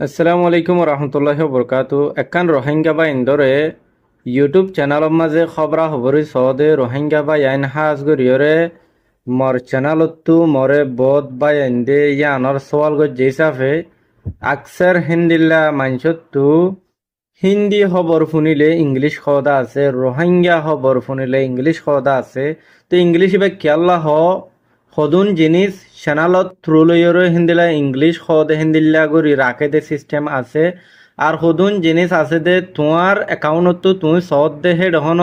আসসালামু আলাইকুম রহমতুল্লাহ বরকাতু একান রোহিঙ্গা বা ইন্দরে ইউটিউব চ্যানেলের মাঝে খবরা খবরি সদে রোহিঙ্গা বা আইন হাজ গরিয়রে মর চ্যানেলতো মরে বোধ বা ইন্দে ইয়ানর সওয়াল গো যেসাফে আকসার হিন্দিল্লা মানসত্তু হিন্দি খবর শুনিলে ইংলিশ খদা আছে রোহিঙ্গা খবর শুনিলে ইংলিশ খদা আছে তো ইংলিশ বা কেল্লা সদুন জিনিস চ্যানেলত থ্রু লইরে হিন্দিলা ইংলিশ খদে হিন্দিল্লা গরি রাখে দে সিস্টেম আছে আর সদুন জিনিস আছে দে তোমার একাউন্টতো তুমি সদ দে হে ডহন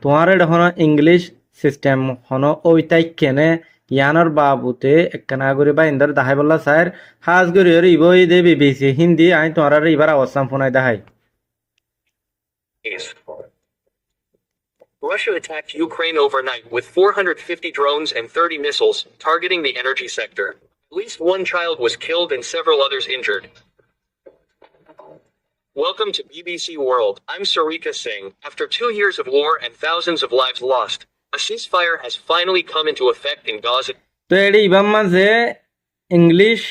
তোমার ডহন ইংলিশ সিস্টেম হন ওইটাই কেনে ইয়ানোর বাবুতে একখানা গরি বা ইন্দর দাহাই বললা স্যার হাজ গরি ইবই দে বিবিসি হিন্দি আই তোমার এবার অবস্থান ফোনাই দাহাই Russia attacked Ukraine overnight with 450 drones and 30 missiles, targeting the energy sector. At least one child was killed and several others injured. Welcome to BBC World. I'm Sarika Singh. After 2 years of war and thousands of lives lost, a ceasefire has finally come into effect in Gaza. তো এডি ইবাম মাঝে English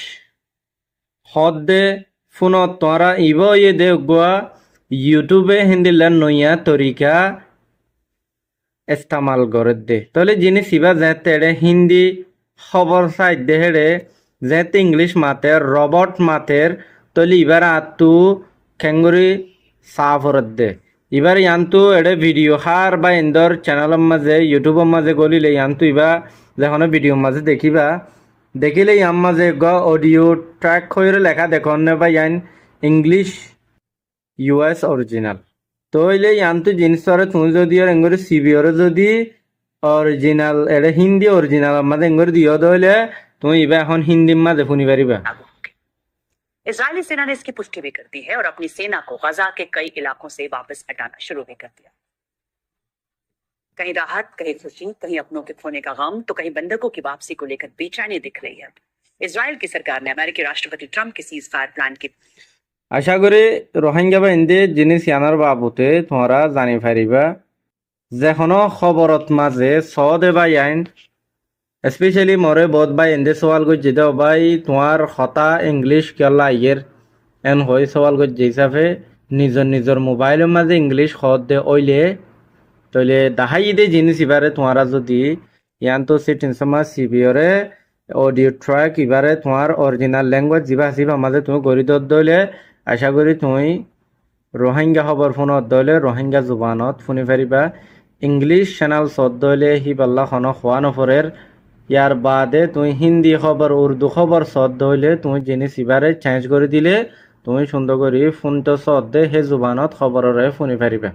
হদে ফোনত তোরা ইব ইয়ে দে গোয়া ইউটিউবে হিন্দিলার নইয়া তরিকা ইস্তেমাল করে দে তাহলে জিনিস ইবা যেতে এডে হিন্দি খবর সাইড দে হেডে যেতে ইংলিশ মাতের রবট মাতের তাহলে ইবার আতু খেঙ্গুরি সাফরত দে এবার ইয়ান্তু এডে ভিডিও হার বা ইন্দর চ্যানেলের মাঝে ইউটিউবের মাঝে গলিলে ইয়ান্তু ইবা যখন ভিডিওর মাঝে দেখিবা দেখিলে ইয়ার মাঝে গ অডিও ট্র্যাক হয়ে লেখা দেখুন বা ইয়ান ইংলিশ ইউএস অরিজিনাল তো হইলে ইয়ান্তু জিনিসরে তুমি যদি আর এঙ্গরে সিবিওরে যদি অরিজিনাল এডে হিন্দি অরিজিনাল মাঝে এঙ্গরে দিও দইলে তুমি ইবা এখন হিন্দির মাঝে শুনি পারিবা। इजरायली सेना ने इसकी पुष्टि भी कर दी है और अपनी सेना को गजा के कई इलाकों से वापस हटाना शुरू भी कर दिया। कहीं राहत, कहीं खुशी, कहीं अपनों के खोने का गम, तो कहीं बंधकों की वापसी को लेकर बेचैनी दिख रही है। इजराइल की सरकार ने अमेरिकी राष्ट्रपति ट्रंप के सीज फायर प्लान की আশা করি রোহিঙ্গা বাহিনী জিনিস ইয়ানোর বাবুতে তোমরা জানি পারিবা যেখনো খবরত মাঝে সদে বা আইন স্পেশালি মরে বোধ বাই এন্দে সওয়াল গজ্জি দেও বাই তোমার হতা ইংলিশ কেলা ইয়ের এন হই সওয়াল গজ্জি হিসাবে নিজর মোবাইলের মাঝে ইংলিশ হদ দে ওইলে তইলে দাহাই দে জিনিস ইবারে তোমারা যদি ইয়ান তো সেটিংস মা সিবিওরে অডিও ট্র্যাক ইবারে তোমার অরিজিনাল ল্যাঙ্গুয়েজ জিবা আসিবা মাঝে তুমি গড়ি দইলে আশা করি তুমি রোহিঙ্গা খবর ফোনত দইলে রোহিঙ্গা জুবানত শুনি পারিবা ইংলিশ চ্যানেল সদ দইলে হি বাল্লা খন খোয়া নফরের ইয়ার বাদে তুমি হিন্দি খবর উর্দু খবর সদ দইলে তুমি জিনিস ইবারে চেঞ্জ করে দিলে তুমি সুন্দর করে ফোন তো সদ দে হে জুবানত খবরের শুনি পারিবা।